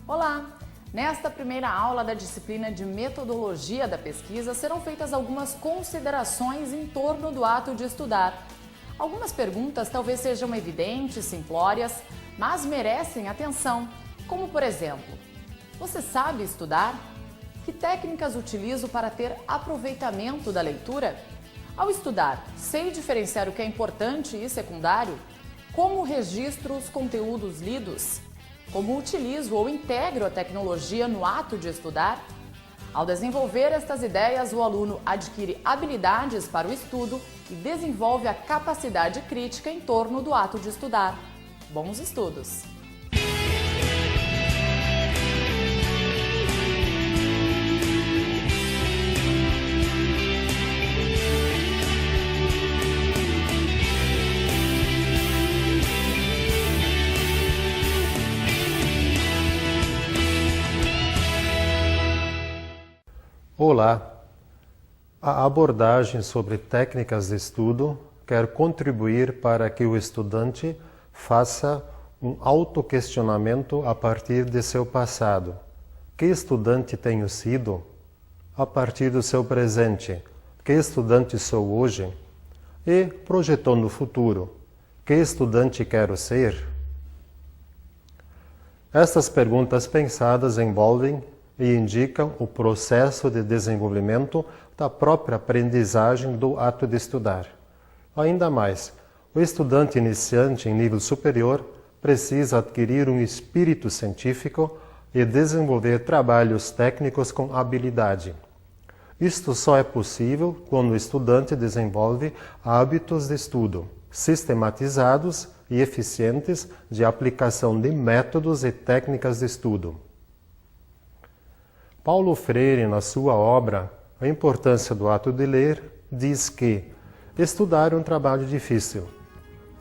Olá! Nesta primeira aula da disciplina de metodologia da pesquisa serão feitas algumas considerações em torno do ato de estudar. Algumas perguntas talvez sejam evidentes, simplórias, mas merecem atenção, como por exemplo: você sabe estudar? Que técnicas utilizo para ter aproveitamento da leitura? Ao estudar, sei diferenciar o que é importante e secundário? Como registro os conteúdos lidos? Como utilizo ou integro a tecnologia no ato de estudar? Ao desenvolver estas ideias, o aluno adquire habilidades para o estudo e desenvolve a capacidade crítica em torno do ato de estudar. Bons estudos! Olá! A abordagem sobre técnicas de estudo quer contribuir para que o estudante faça um autoquestionamento a partir de seu passado. Que estudante tenho sido? A partir do seu presente. Que estudante sou hoje? E, projetando o futuro, que estudante quero ser? Estas perguntas pensadas envolvem e indicam o processo de desenvolvimento da própria aprendizagem do ato de estudar. Ainda mais, o estudante iniciante em nível superior precisa adquirir um espírito científico e desenvolver trabalhos técnicos com habilidade. Isto só é possível quando o estudante desenvolve hábitos de estudo sistematizados e eficientes de aplicação de métodos e técnicas de estudo. Paulo Freire, na sua obra A Importância do Ato de Ler, diz que estudar é um trabalho difícil.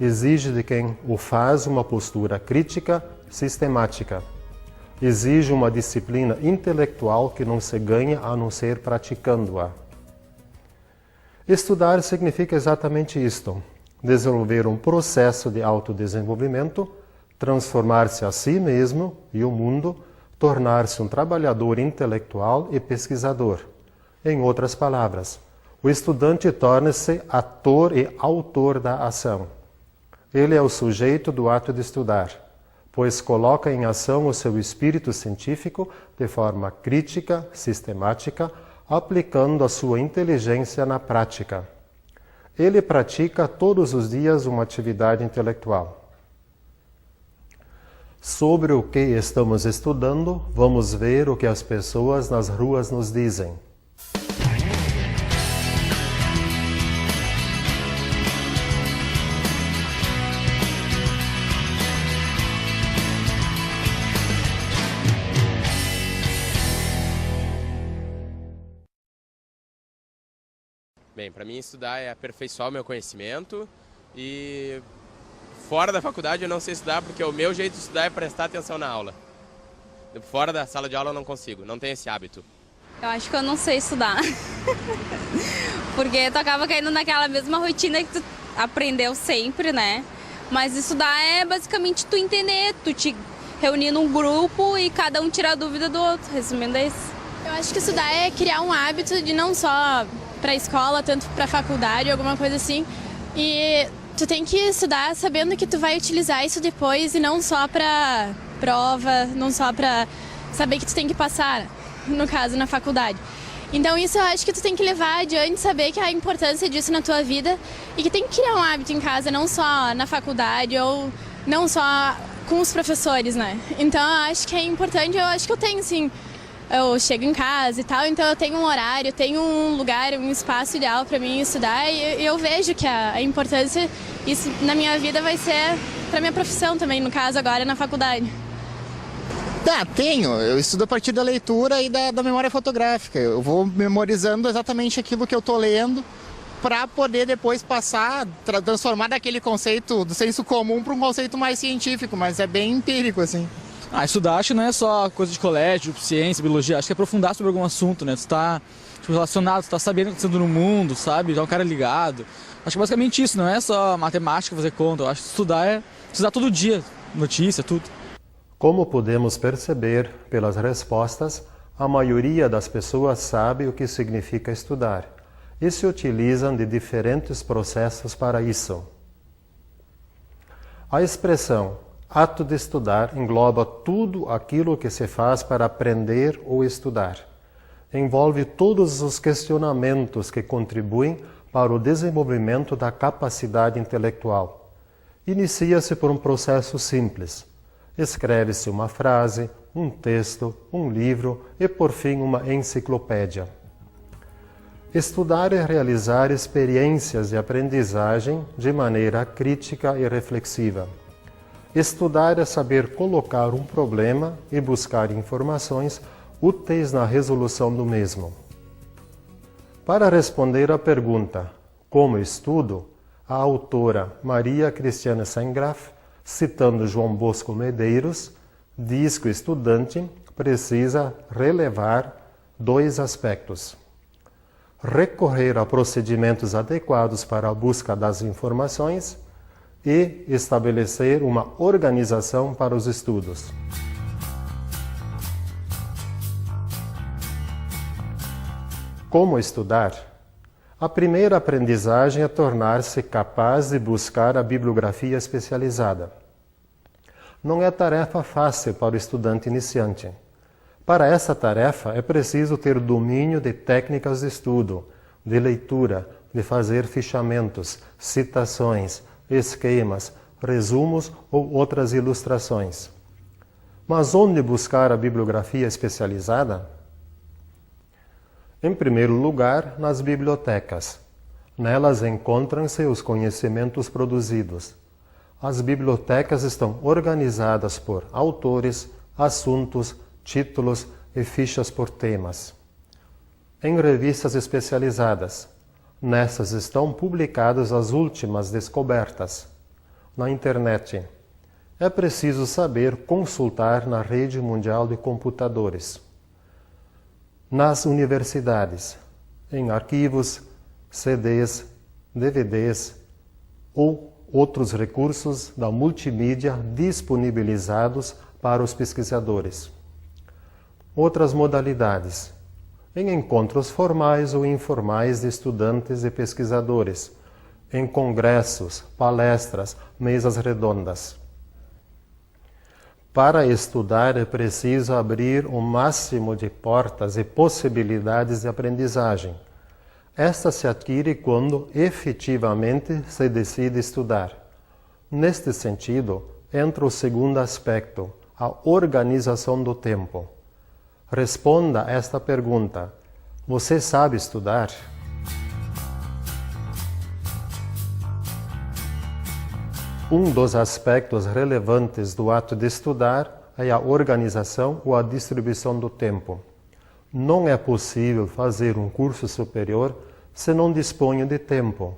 Exige de quem o faz uma postura crítica, sistemática. Exige uma disciplina intelectual que não se ganha a não ser praticando-a. Estudar significa exatamente isto: desenvolver um processo de autodesenvolvimento, transformar-se a si mesmo e o mundo, tornar-se um trabalhador intelectual e pesquisador. Em outras palavras, o estudante torna-se ator e autor da ação. Ele é o sujeito do ato de estudar, pois coloca em ação o seu espírito científico de forma crítica, sistemática, aplicando a sua inteligência na prática. Ele pratica todos os dias uma atividade intelectual. Sobre o que estamos estudando, vamos ver o que as pessoas nas ruas nos dizem. Bem, para mim estudar é aperfeiçoar o meu conhecimento e fora da faculdade eu não sei estudar porque o meu jeito de estudar é prestar atenção na aula. Fora da sala de aula eu não consigo, não tenho esse hábito. Eu acho que eu não sei estudar, porque tu acaba caindo naquela mesma rotina que tu aprendeu sempre, né? Mas estudar é basicamente tu entender, tu te reunir num grupo e cada um tirar a dúvida do outro, resumindo é isso. Eu acho que estudar é criar um hábito de não só para a escola, tanto para a faculdade, alguma coisa assim, e tu tem que estudar sabendo que tu vai utilizar isso depois e não só para prova, não só para saber que tu tem que passar, no caso, na faculdade. Então isso eu acho que tu tem que levar adiante, saber que a importância disso na tua vida e que tem que criar um hábito em casa, não só na faculdade ou não só com os professores, né? Então eu acho que é importante, eu acho que eu tenho, assim, eu chego em casa e tal, então eu tenho um horário, tenho um lugar, um espaço ideal para mim estudar e eu vejo que a importância, isso na minha vida vai ser para minha profissão também, no caso agora na faculdade. Tenho. Eu estudo a partir da leitura e da memória fotográfica. Eu vou memorizando exatamente aquilo que eu estou lendo para poder depois passar, transformar daquele conceito do senso comum para um conceito mais científico, mas é bem empírico, assim. Estudar acho que não é só coisa de colégio, ciência, biologia, acho que é aprofundar sobre algum assunto, né? Tu tá relacionado, tu tá sabendo o que está acontecendo no mundo, sabe? Já é um cara ligado. Acho que basicamente isso, não é só matemática, fazer conta. Eu acho que estudar é estudar todo dia, notícia, tudo. Como podemos perceber pelas respostas, a maioria das pessoas sabe o que significa estudar e se utilizam de diferentes processos para isso. A expressão ato de estudar engloba tudo aquilo que se faz para aprender ou estudar. Envolve todos os questionamentos que contribuem para o desenvolvimento da capacidade intelectual. Inicia-se por um processo simples. Escreve-se uma frase, um texto, um livro e, por fim, uma enciclopédia. Estudar é realizar experiências de aprendizagem de maneira crítica e reflexiva. Estudar é saber colocar um problema e buscar informações úteis na resolução do mesmo. Para responder à pergunta como estudo, a autora Maria Cristiana Sengraf, citando João Bosco Medeiros, diz que o estudante precisa relevar 2 aspectos: recorrer a procedimentos adequados para a busca das informações e estabelecer uma organização para os estudos. Como estudar? A primeira aprendizagem é tornar-se capaz de buscar a bibliografia especializada. Não é tarefa fácil para o estudante iniciante. Para essa tarefa é preciso ter domínio de técnicas de estudo, de leitura, de fazer fichamentos, citações, esquemas, resumos ou outras ilustrações. Mas onde buscar a bibliografia especializada? Em primeiro lugar, nas bibliotecas. Nelas encontram-se os conhecimentos produzidos. As bibliotecas estão organizadas por autores, assuntos, títulos e fichas por temas. Em revistas especializadas. Nessas estão publicadas as últimas descobertas. Na internet. É preciso saber consultar na rede mundial de computadores. Nas universidades, em arquivos, CDs, DVDs ou outros recursos da multimídia disponibilizados para os pesquisadores. Outras modalidades, em encontros formais ou informais de estudantes e pesquisadores, em congressos, palestras, mesas redondas. Para estudar é preciso abrir o máximo de portas e possibilidades de aprendizagem. Esta se adquire quando efetivamente se decide estudar. Neste sentido, entra o segundo aspecto, a organização do tempo. Responda a esta pergunta: você sabe estudar? Um dos aspectos relevantes do ato de estudar é a organização ou a distribuição do tempo. Não é possível fazer um curso superior se não dispõe de tempo.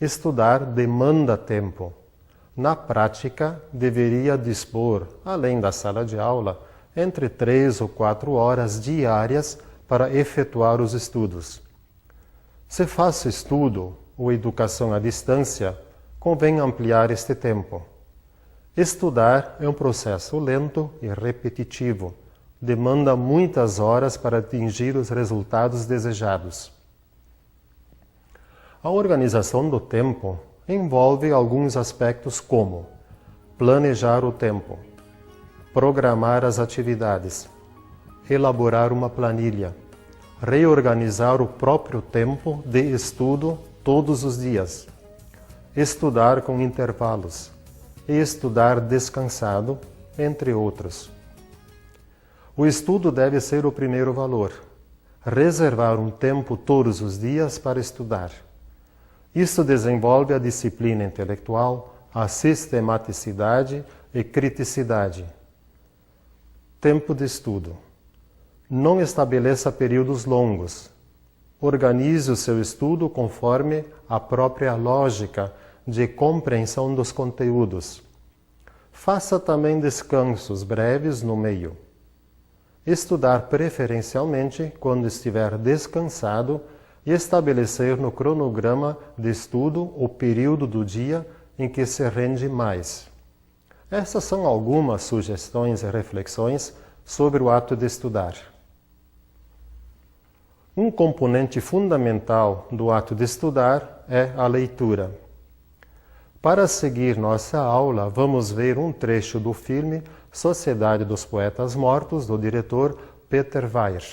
Estudar demanda tempo. Na prática, deveria dispor, além da sala de aula, entre 3 ou 4 horas diárias para efetuar os estudos. Se faço estudo ou educação à distância, convém ampliar este tempo. Estudar é um processo lento e repetitivo. Demanda muitas horas para atingir os resultados desejados. A organização do tempo envolve alguns aspectos como planejar o tempo, programar as atividades, elaborar uma planilha, reorganizar o próprio tempo de estudo todos os dias, estudar com intervalos e estudar descansado, entre outros. O estudo deve ser o primeiro valor. Reservar um tempo todos os dias para estudar. Isso desenvolve a disciplina intelectual, a sistematicidade e criticidade. Tempo de estudo. Não estabeleça períodos longos. Organize o seu estudo conforme a própria lógica de compreensão dos conteúdos. Faça também descansos breves no meio. Estudar preferencialmente quando estiver descansado e estabelecer no cronograma de estudo o período do dia em que se rende mais. Essas são algumas sugestões e reflexões sobre o ato de estudar. Um componente fundamental do ato de estudar é a leitura. Para seguir nossa aula, vamos ver um trecho do filme Sociedade dos Poetas Mortos, do diretor Peter Weir.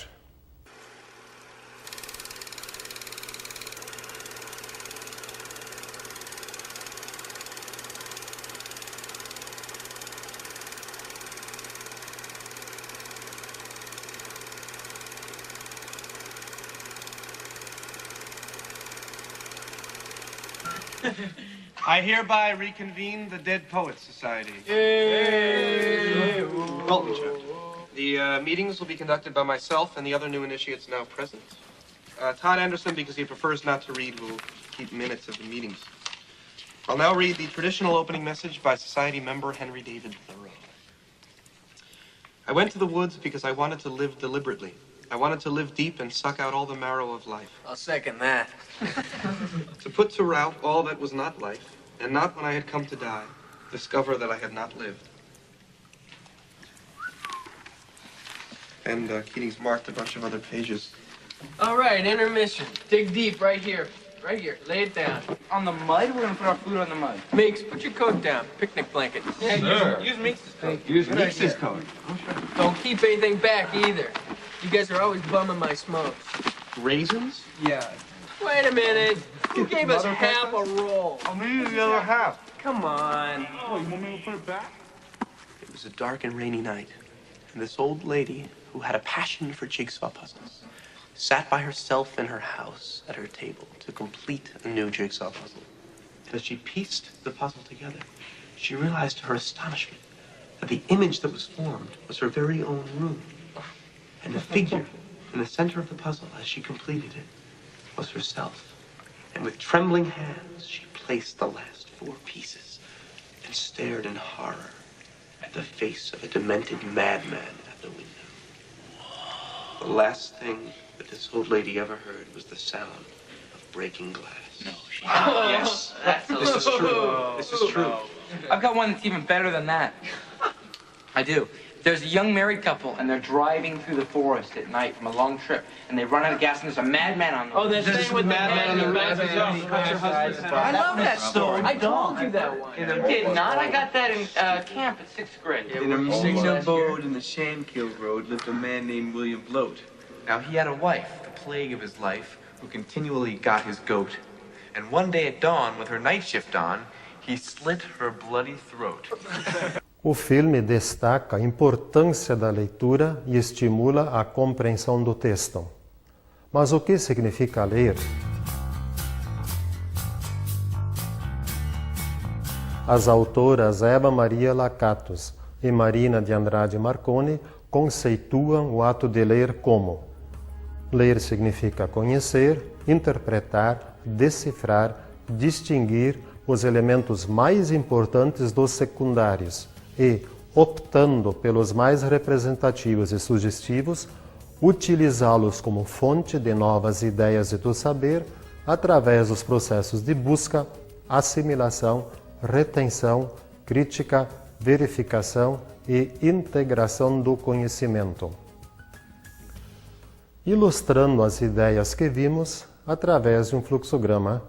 I hereby reconvene the Dead Poets Society. Culture. The meetings will be conducted by myself and the other new initiates now present. Todd Anderson, because he prefers not to read, will keep minutes of the meetings. I'll now read the traditional opening message by Society member Henry David Thoreau. I went to the woods because I wanted to live deliberately. I wanted to live deep and suck out all the marrow of life. I'll second that. To put to rout all that was not life, and not when I had come to die, discover that I had not lived. And Keating's marked a bunch of other pages. All right, intermission. Dig deep right here. Right here. Lay it down. On the mud? We're gonna put our food on the mud. Meeks, put your coat down. Picnic blanket. Yeah, use Meeks' coat. Use Meeks' coat. Don't keep anything back either. You guys are always bumming my smokes. Raisins? Yeah. Wait a minute. Who gave us half a roll? I'll need the other half. Come on. Oh, you want me to put it back? It was a dark and rainy night, and this old lady, who had a passion for jigsaw puzzles, sat by herself in her house at her table to complete a new jigsaw puzzle. And as she pieced the puzzle together, she realized to her astonishment that the image that was formed was her very own room. And the figure in the center of the puzzle, as she completed it, was herself. And with trembling hands, she placed the last 4 pieces and stared in horror at the face of a demented madman at the window. The last thing that this old lady ever heard was the sound of breaking glass. No, she Yes, this is true. This is true. I've got one that's even better than that. I do. There's a young married couple, and they're driving through the forest at night from a long trip, and they run out of gas, and there's a madman on the road. Oh, there's a madman on the road. I love that story. I told you that one. You did not? I got that in camp at 6th grade. In a mean abode in the Shankill Road lived a man named William Bloat. Now, he had a wife, the plague of his life, who continually got his goat. And one day at dawn, with her night shift on, he slit her bloody throat. O filme destaca a importância da leitura e estimula a compreensão do texto. Mas o que significa ler? As autoras Eva Maria Lacatus e Marina de Andrade Marconi conceituam o ato de ler como: ler significa conhecer, interpretar, decifrar, distinguir os elementos mais importantes dos secundários e, optando pelos mais representativos e sugestivos, utilizá-los como fonte de novas ideias e do saber através dos processos de busca, assimilação, retenção, crítica, verificação e integração do conhecimento. Ilustrando as ideias que vimos, através de um fluxograma,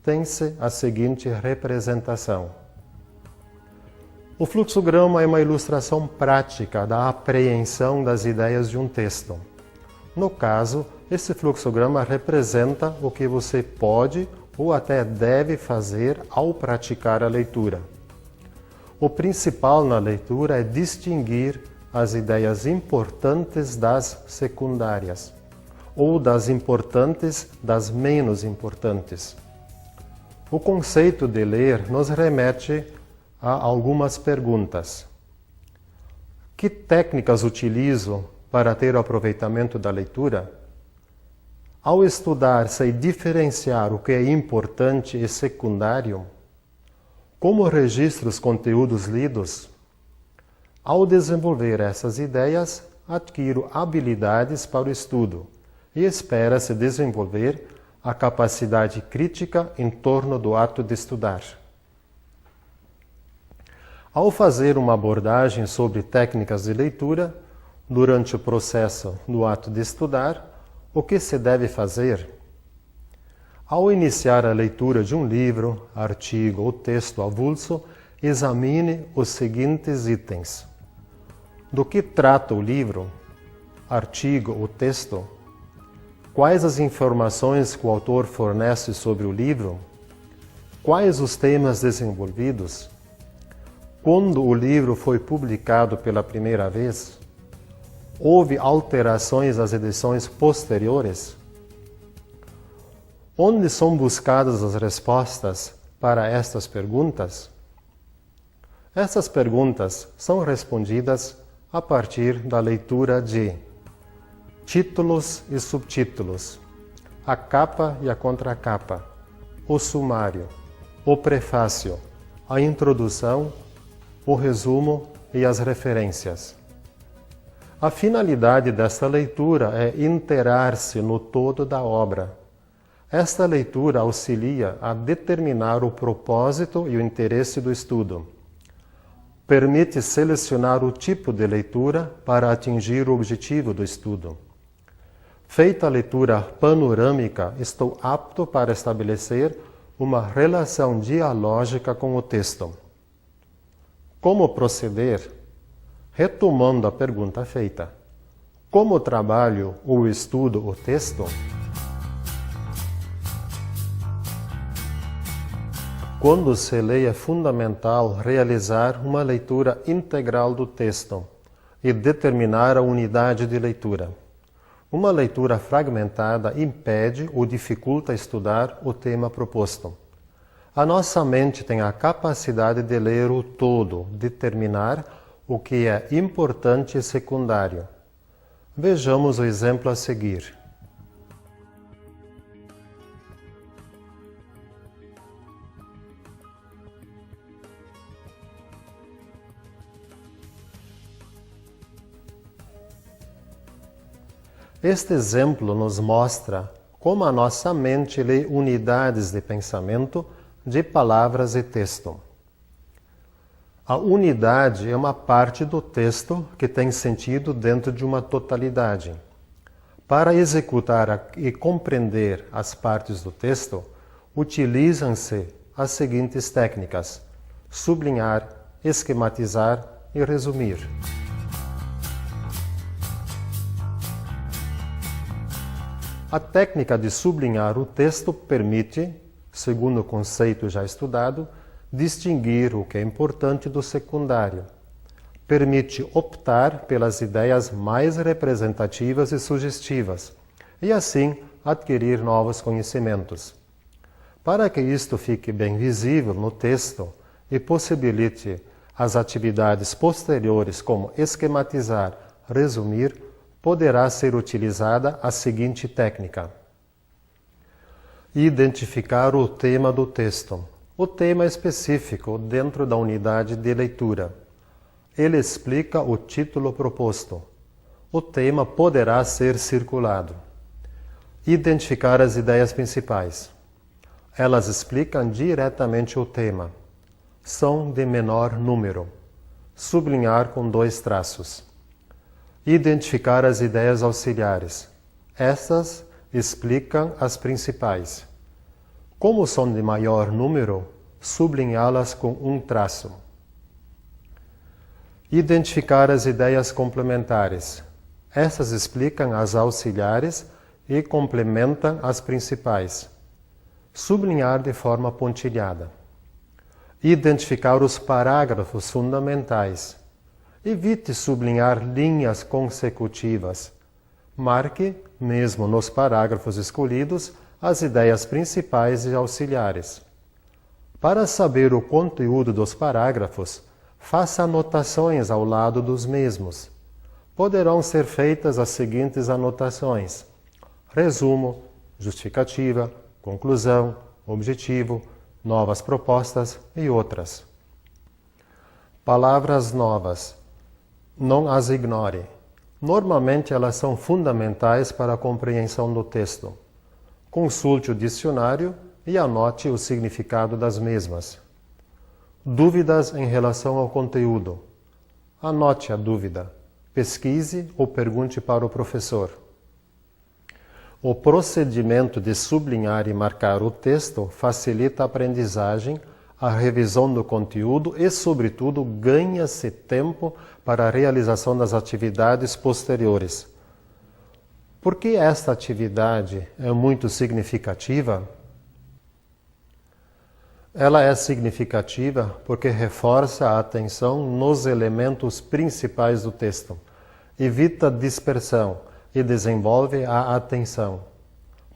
tem-se a seguinte representação. O fluxograma é uma ilustração prática da apreensão das ideias de um texto. No caso, esse fluxograma representa o que você pode ou até deve fazer ao praticar a leitura. O principal na leitura é distinguir as ideias importantes das secundárias, ou das importantes das menos importantes. O conceito de ler nos remete a algumas perguntas. Que técnicas utilizo para ter o aproveitamento da leitura? Ao estudar, sei diferenciar o que é importante e secundário? Como registro os conteúdos lidos? Ao desenvolver essas ideias, adquiro habilidades para o estudo e espera-se desenvolver a capacidade crítica em torno do ato de estudar. Ao fazer uma abordagem sobre técnicas de leitura, durante o processo do ato de estudar, o que se deve fazer? Ao iniciar a leitura de um livro, artigo ou texto avulso, examine os seguintes itens. Do que trata o livro, artigo ou texto? Quais as informações que o autor fornece sobre o livro? Quais os temas desenvolvidos? Quando o livro foi publicado pela primeira vez? Houve alterações às edições posteriores? Onde são buscadas as respostas para estas perguntas? Essas perguntas são respondidas a partir da leitura de títulos e subtítulos, a capa e a contracapa, o sumário, o prefácio, a introdução, o resumo e as referências. A finalidade desta leitura é inteirar-se no todo da obra. Esta leitura auxilia a determinar o propósito e o interesse do estudo. Permite selecionar o tipo de leitura para atingir o objetivo do estudo. Feita a leitura panorâmica, estou apto para estabelecer uma relação dialógica com o texto. Como proceder? Retomando a pergunta feita. Como trabalho ou estudo o texto? Quando se lê, é fundamental realizar uma leitura integral do texto e determinar a unidade de leitura. Uma leitura fragmentada impede ou dificulta estudar o tema proposto. A nossa mente tem a capacidade de ler o todo, determinar o que é importante e secundário. Vejamos o exemplo a seguir. Este exemplo nos mostra como a nossa mente lê unidades de pensamento de palavras e texto. A unidade é uma parte do texto que tem sentido dentro de uma totalidade. Para executar e compreender as partes do texto, utilizam-se as seguintes técnicas: sublinhar, esquematizar e resumir. A técnica de sublinhar o texto permite, segundo o conceito já estudado, distinguir o que é importante do secundário. Permite optar pelas ideias mais representativas e sugestivas, e assim adquirir novos conhecimentos. Para que isto fique bem visível no texto e possibilite as atividades posteriores como esquematizar, resumir, poderá ser utilizada a seguinte técnica. Identificar o tema do texto. O tema específico dentro da unidade de leitura. Ele explica o título proposto. O tema poderá ser circulado. Identificar as ideias principais. Elas explicam diretamente o tema. São de menor número. Sublinhar com 2 traços. Identificar as ideias auxiliares. Estas explicam as principais. Como são de maior número, sublinhá-las com 1 traço. Identificar as ideias complementares. Estas explicam as auxiliares e complementam as principais. Sublinhar de forma pontilhada. Identificar os parágrafos fundamentais. Evite sublinhar linhas consecutivas. Marque, mesmo nos parágrafos escolhidos, as ideias principais e auxiliares. Para saber o conteúdo dos parágrafos, faça anotações ao lado dos mesmos. Poderão ser feitas as seguintes anotações: resumo, justificativa, conclusão, objetivo, novas propostas e outras. Palavras novas. Não as ignore. Normalmente elas são fundamentais para a compreensão do texto. Consulte o dicionário e anote o significado das mesmas. Dúvidas em relação ao conteúdo. Anote a dúvida. Pesquise ou pergunte para o professor. O procedimento de sublinhar e marcar o texto facilita a aprendizagem, a revisão do conteúdo e, sobretudo, ganha-se tempo para a realização das atividades posteriores. Por que esta atividade é muito significativa? Ela é significativa porque reforça a atenção nos elementos principais do texto, evita dispersão e desenvolve a atenção.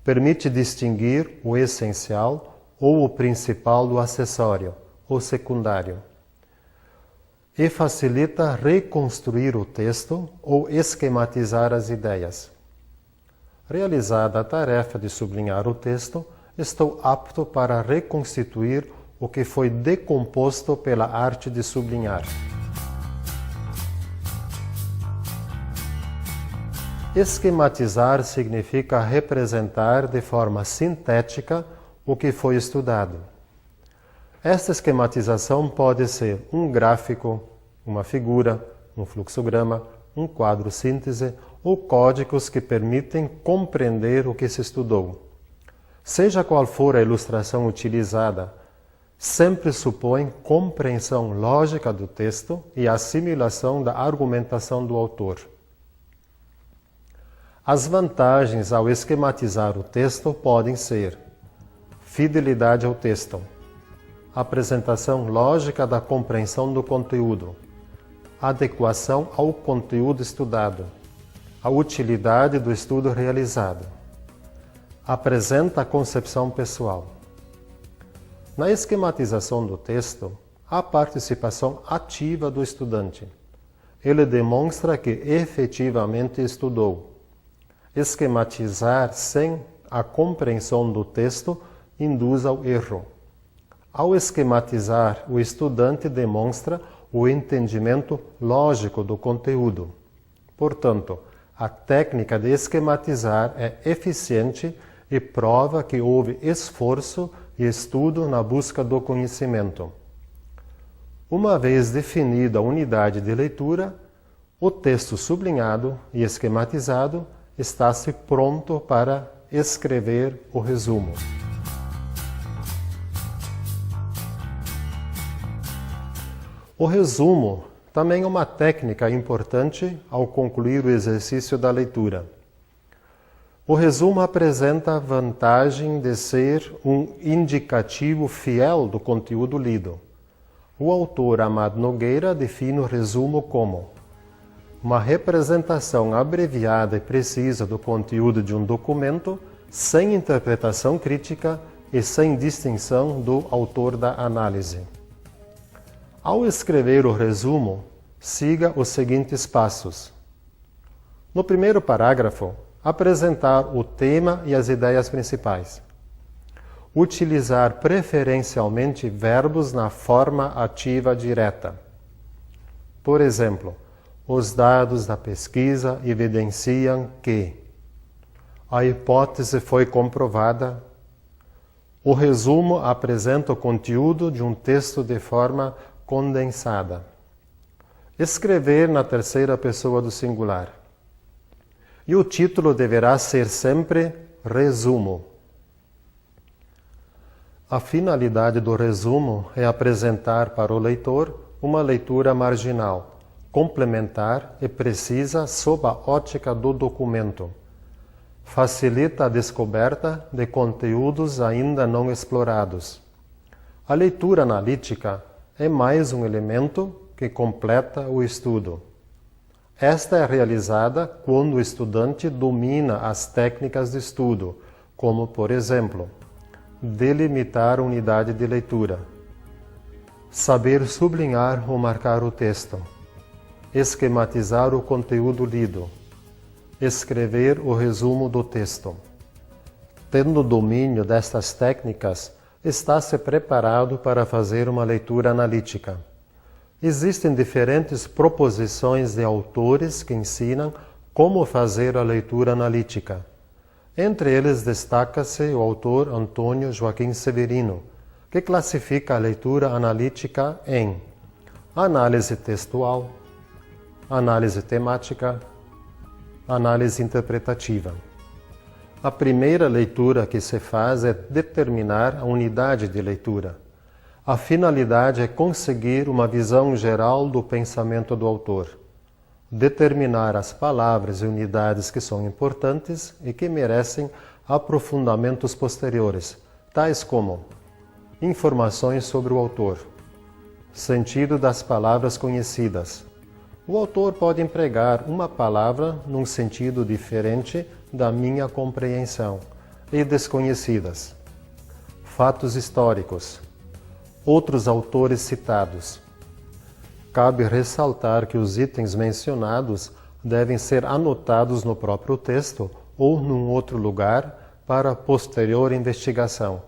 Permite distinguir o essencial ou o principal do acessório, ou secundário. E facilita reconstruir o texto ou esquematizar as ideias. Realizada a tarefa de sublinhar o texto, estou apto para reconstituir o que foi decomposto pela arte de sublinhar. Esquematizar significa representar de forma sintética o que foi estudado. Esta esquematização pode ser um gráfico, uma figura, um fluxograma, um quadro síntese ou códigos que permitem compreender o que se estudou. Seja qual for a ilustração utilizada, sempre supõe compreensão lógica do texto e assimilação da argumentação do autor. As vantagens ao esquematizar o texto podem ser fidelidade ao texto, apresentação lógica da compreensão do conteúdo, adequação ao conteúdo estudado, a utilidade do estudo realizado. Apresenta a concepção pessoal. Na esquematização do texto, há participação ativa do estudante. Ele demonstra que efetivamente estudou. Esquematizar sem a compreensão do texto induz ao erro. Ao esquematizar, o estudante demonstra o entendimento lógico do conteúdo. Portanto, a técnica de esquematizar é eficiente e prova que houve esforço e estudo na busca do conhecimento. Uma vez definida a unidade de leitura, o texto sublinhado e esquematizado está-se pronto para escrever o resumo. O resumo também é uma técnica importante ao concluir o exercício da leitura. O resumo apresenta a vantagem de ser um indicativo fiel do conteúdo lido. O autor Amado Nogueira define o resumo como uma representação abreviada e precisa do conteúdo de um documento, sem interpretação crítica e sem distinção do autor da análise. Ao escrever o resumo, siga os seguintes passos. No primeiro parágrafo, apresentar o tema e as ideias principais. Utilizar preferencialmente verbos na forma ativa direta. Por exemplo, os dados da pesquisa evidenciam que a hipótese foi comprovada. O resumo apresenta o conteúdo de um texto de forma condensada. Escrever na terceira pessoa do singular. E o título deverá ser sempre resumo. A finalidade do resumo é apresentar para o leitor uma leitura marginal, complementar e precisa sob a ótica do documento. Facilita a descoberta de conteúdos ainda não explorados. A leitura analítica é mais um elemento que completa o estudo. Esta é realizada quando o estudante domina as técnicas de estudo, como, por exemplo, delimitar a unidade de leitura, saber sublinhar ou marcar o texto, esquematizar o conteúdo lido, escrever o resumo do texto. Tendo domínio destas técnicas, está-se preparado para fazer uma leitura analítica. Existem diferentes proposições de autores que ensinam como fazer a leitura analítica. Entre eles destaca-se o autor Antônio Joaquim Severino, que classifica a leitura analítica em análise textual, análise temática, análise interpretativa. A primeira leitura que se faz é determinar a unidade de leitura. A finalidade é conseguir uma visão geral do pensamento do autor, determinar as palavras e unidades que são importantes e que merecem aprofundamentos posteriores, tais como informações sobre o autor, sentido das palavras conhecidas. O autor pode empregar uma palavra num sentido diferente da minha compreensão, e desconhecidas. Fatos históricos. Outros autores citados. Cabe ressaltar que os itens mencionados devem ser anotados no próprio texto ou num outro lugar para posterior investigação.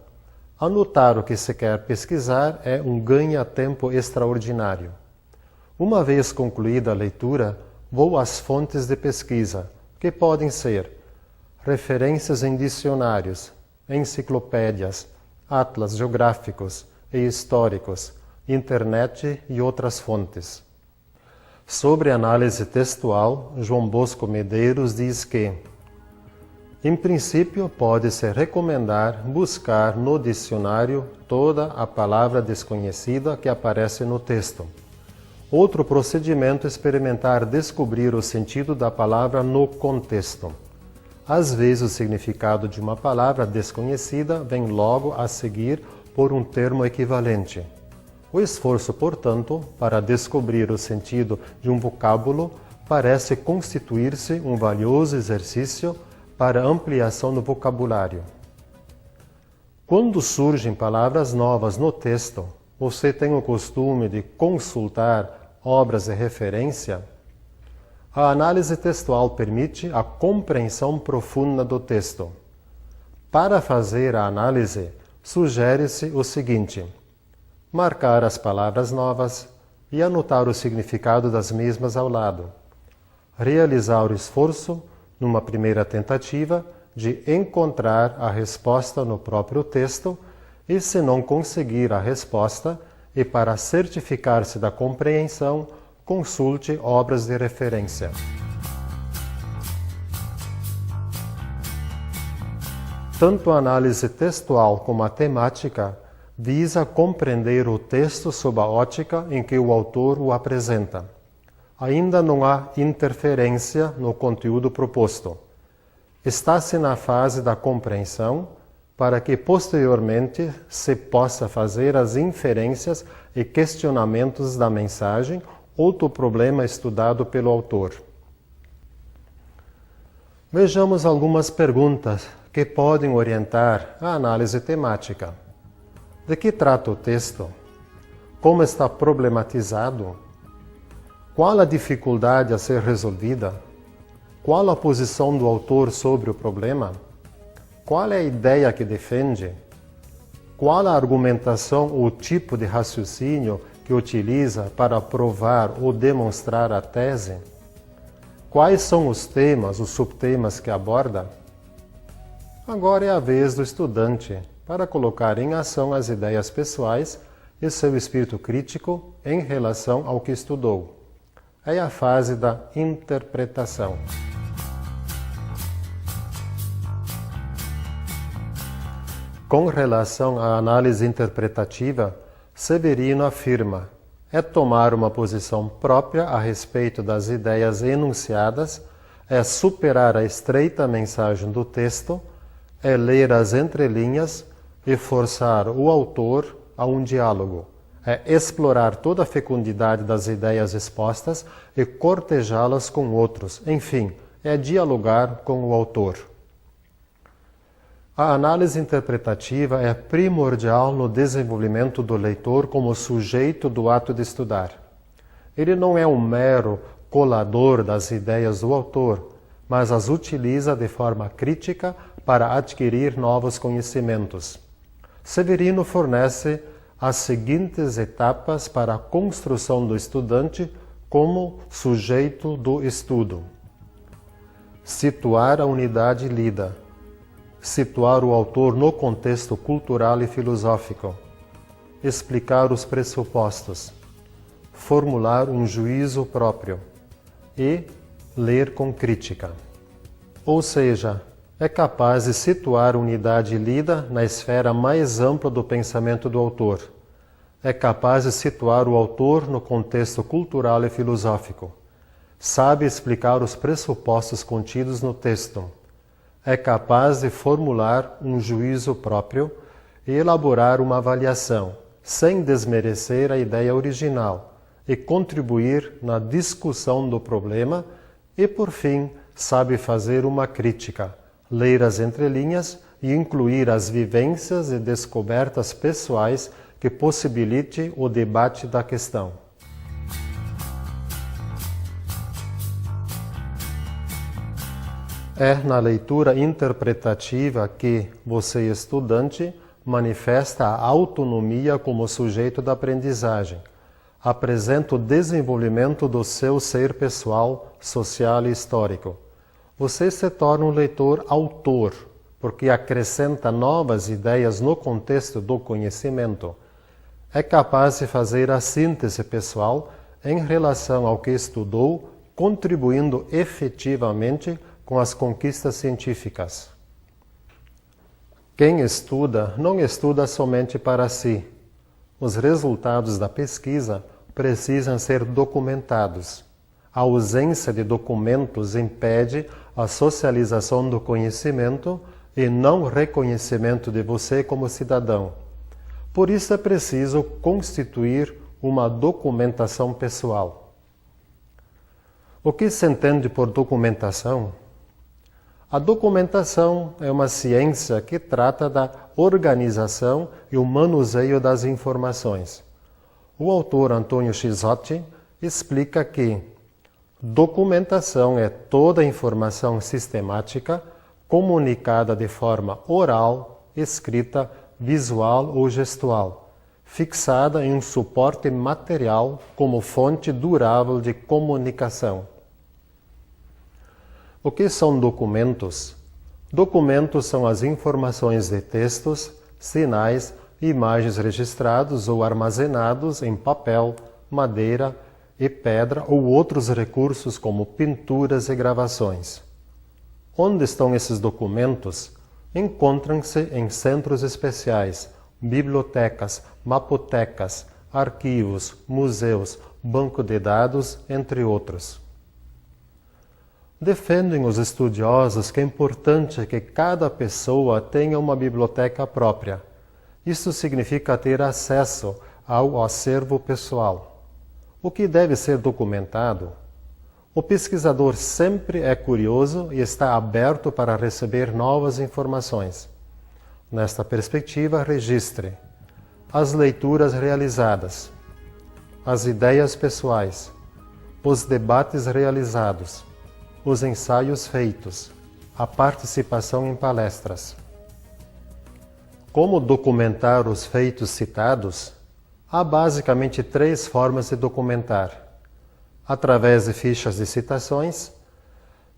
Anotar o que se quer pesquisar é um ganha-tempo extraordinário. Uma vez concluída a leitura, vou às fontes de pesquisa, que podem ser referências em dicionários, enciclopédias, atlas geográficos e históricos, internet e outras fontes. Sobre análise textual, João Bosco Medeiros diz que, em princípio, pode-se recomendar buscar no dicionário toda a palavra desconhecida que aparece no texto. Outro procedimento é experimentar descobrir o sentido da palavra no contexto. Às vezes, o significado de uma palavra desconhecida vem logo a seguir por um termo equivalente. O esforço, portanto, para descobrir o sentido de um vocábulo parece constituir-se um valioso exercício para ampliação do vocabulário. Quando surgem palavras novas no texto, você tem o costume de consultar obras de referência? A análise textual permite a compreensão profunda do texto. Para fazer a análise, sugere-se o seguinte: marcar as palavras novas e anotar o significado das mesmas ao lado. Realizar o esforço, numa primeira tentativa, de encontrar a resposta no próprio texto e, se não conseguir a resposta, e para certificar-se da compreensão, consulte obras de referência. Tanto a análise textual como a temática visa compreender o texto sob a ótica em que o autor o apresenta. Ainda não há interferência no conteúdo proposto. Está-se na fase da compreensão para que posteriormente se possa fazer as inferências e questionamentos da mensagem ou do problema estudado pelo autor. Vejamos algumas perguntas que podem orientar a análise temática. De que trata o texto? Como está problematizado? Qual a dificuldade a ser resolvida? Qual a posição do autor sobre o problema? Qual é a ideia que defende? Qual a argumentação ou tipo de raciocínio que utiliza para provar ou demonstrar a tese? Quais são os temas, os subtemas que aborda? Agora é a vez do estudante para colocar em ação as ideias pessoais e seu espírito crítico em relação ao que estudou. É a fase da interpretação. Com relação à análise interpretativa, Severino afirma: é tomar uma posição própria a respeito das ideias enunciadas, é superar a estreita mensagem do texto, é ler as entrelinhas e forçar o autor a um diálogo, é explorar toda a fecundidade das ideias expostas e cortejá-las com outros, enfim, é dialogar com o autor. A análise interpretativa é primordial no desenvolvimento do leitor como sujeito do ato de estudar. Ele não é um mero colador das ideias do autor, mas as utiliza de forma crítica para adquirir novos conhecimentos. Severino fornece as seguintes etapas para a construção do estudante como sujeito do estudo: situar a unidade lida, situar o autor no contexto cultural e filosófico, explicar os pressupostos, formular um juízo próprio e ler com crítica. Ou seja, é capaz de situar a unidade lida na esfera mais ampla do pensamento do autor. É capaz de situar o autor no contexto cultural e filosófico. Sabe explicar os pressupostos contidos no texto. É capaz de formular um juízo próprio e elaborar uma avaliação, sem desmerecer a ideia original, e contribuir na discussão do problema e, por fim, sabe fazer uma crítica, ler as entrelinhas e incluir as vivências e descobertas pessoais que possibilite o debate da questão. É na leitura interpretativa que você, estudante, manifesta a autonomia como sujeito da aprendizagem, apresenta o desenvolvimento do seu ser pessoal, social e histórico. Você se torna um leitor autor, porque acrescenta novas ideias no contexto do conhecimento. É capaz de fazer a síntese pessoal em relação ao que estudou, contribuindo efetivamente com as conquistas científicas. Quem estuda não estuda somente para si. Os resultados da pesquisa precisam ser documentados. A ausência de documentos impede a socialização do conhecimento e não o reconhecimento de você como cidadão. Por isso é preciso constituir uma documentação pessoal. O que se entende por documentação? A documentação é uma ciência que trata da organização e o manuseio das informações. O autor Antônio Chizotti explica que documentação é toda informação sistemática comunicada de forma oral, escrita, visual ou gestual, fixada em um suporte material como fonte durável de comunicação. O que são documentos? Documentos são as informações de textos, sinais e imagens registrados ou armazenados em papel, madeira e pedra ou outros recursos como pinturas e gravações. Onde estão esses documentos? Encontram-se em centros especiais, bibliotecas, mapotecas, arquivos, museus, banco de dados, entre outros. Defendem os estudiosos que é importante que cada pessoa tenha uma biblioteca própria. Isso significa ter acesso ao acervo pessoal. O que deve ser documentado? O pesquisador sempre é curioso e está aberto para receber novas informações. Nesta perspectiva, registre as leituras realizadas, as ideias pessoais, os debates realizados, os ensaios feitos, a participação em palestras. Como documentar os feitos citados? Há basicamente 3 formas de documentar. Através de fichas de citações.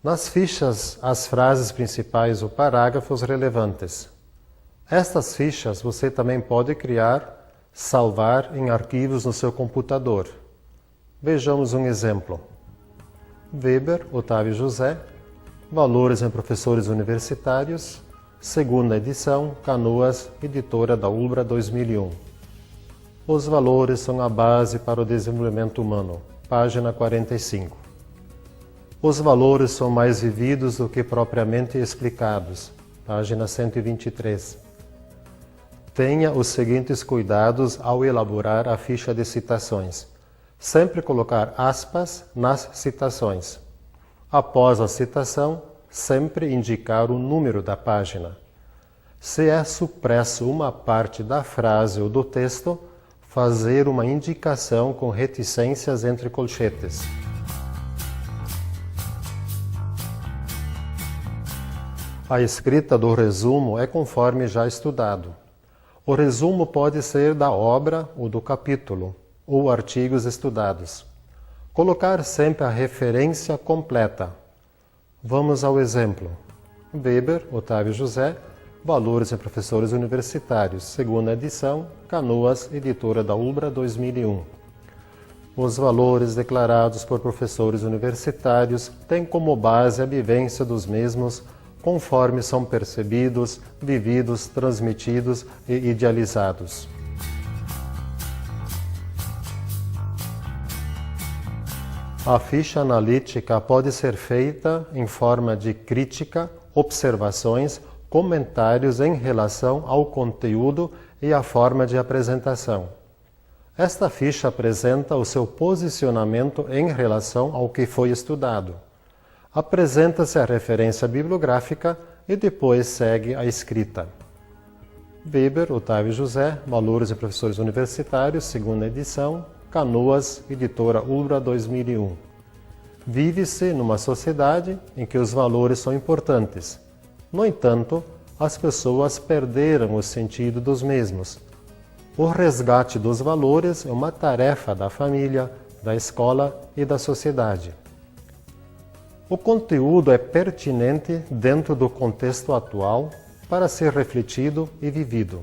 Nas fichas, as frases principais ou parágrafos relevantes. Estas fichas você também pode criar, salvar em arquivos no seu computador. Vejamos um exemplo. Weber, Otávio José, Valores em Professores Universitários, segunda edição, Canoas, editora da Ulbra 2001. Os valores são a base para o desenvolvimento humano, página 45. Os valores são mais vividos do que propriamente explicados, página 123. Tenha os seguintes cuidados ao elaborar a ficha de citações. Sempre colocar aspas nas citações. Após a citação, sempre indicar o número da página. Se é supresso uma parte da frase ou do texto, fazer uma indicação com reticências entre colchetes. A escrita do resumo é conforme já estudado. O resumo pode ser da obra ou do capítulo, ou artigos estudados. Colocar sempre a referência completa. Vamos ao exemplo. Weber, Otávio José, Valores em Professores Universitários, segunda edição, Canoas, editora da ULBRA 2001. Os valores declarados por professores universitários têm como base a vivência dos mesmos, conforme são percebidos, vividos, transmitidos e idealizados. A ficha analítica pode ser feita em forma de crítica, observações, comentários em relação ao conteúdo e à forma de apresentação. Esta ficha apresenta o seu posicionamento em relação ao que foi estudado. Apresenta-se a referência bibliográfica e depois segue a escrita. Weber, Otávio José, Valores e Professores Universitários, segunda edição, Canoas, editora ULBRA 2001. Vive-se numa sociedade em que os valores são importantes. No entanto, as pessoas perderam o sentido dos mesmos. O resgate dos valores é uma tarefa da família, da escola e da sociedade. O conteúdo é pertinente dentro do contexto atual para ser refletido e vivido.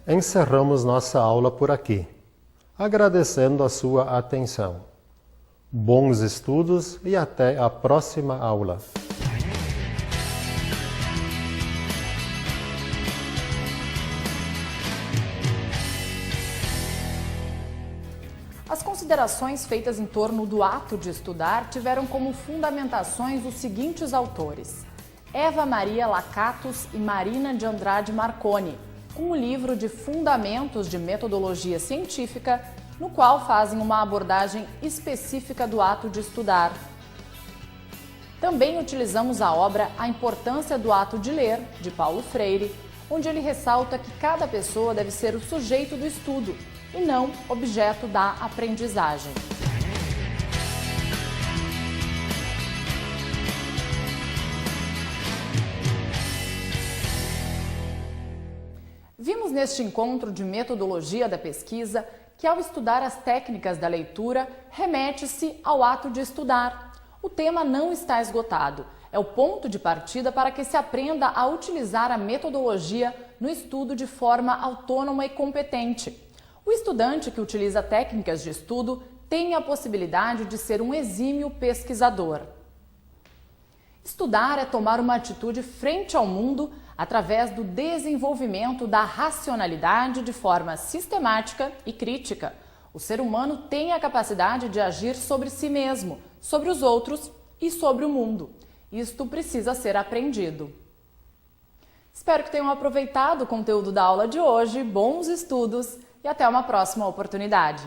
Encerramos nossa aula por aqui, agradecendo a sua atenção. Bons estudos e até a próxima aula. As considerações feitas em torno do ato de estudar tiveram como fundamentações os seguintes autores: Eva Maria Lacatus e Marina de Andrade Marconi, com o livro de Fundamentos de Metodologia Científica, no qual fazem uma abordagem específica do ato de estudar. Também utilizamos a obra A Importância do Ato de Ler, de Paulo Freire, onde ele ressalta que cada pessoa deve ser o sujeito do estudo e não objeto da aprendizagem. Vimos neste encontro de metodologia da pesquisa que, ao estudar as técnicas da leitura, remete-se ao ato de estudar. O tema não está esgotado. É o ponto de partida para que se aprenda a utilizar a metodologia no estudo de forma autônoma e competente. O estudante que utiliza técnicas de estudo tem a possibilidade de ser um exímio pesquisador. Estudar é tomar uma atitude frente ao mundo através do desenvolvimento da racionalidade de forma sistemática e crítica. O ser humano tem a capacidade de agir sobre si mesmo, sobre os outros e sobre o mundo. Isto precisa ser aprendido. Espero que tenham aproveitado o conteúdo da aula de hoje, bons estudos e até uma próxima oportunidade.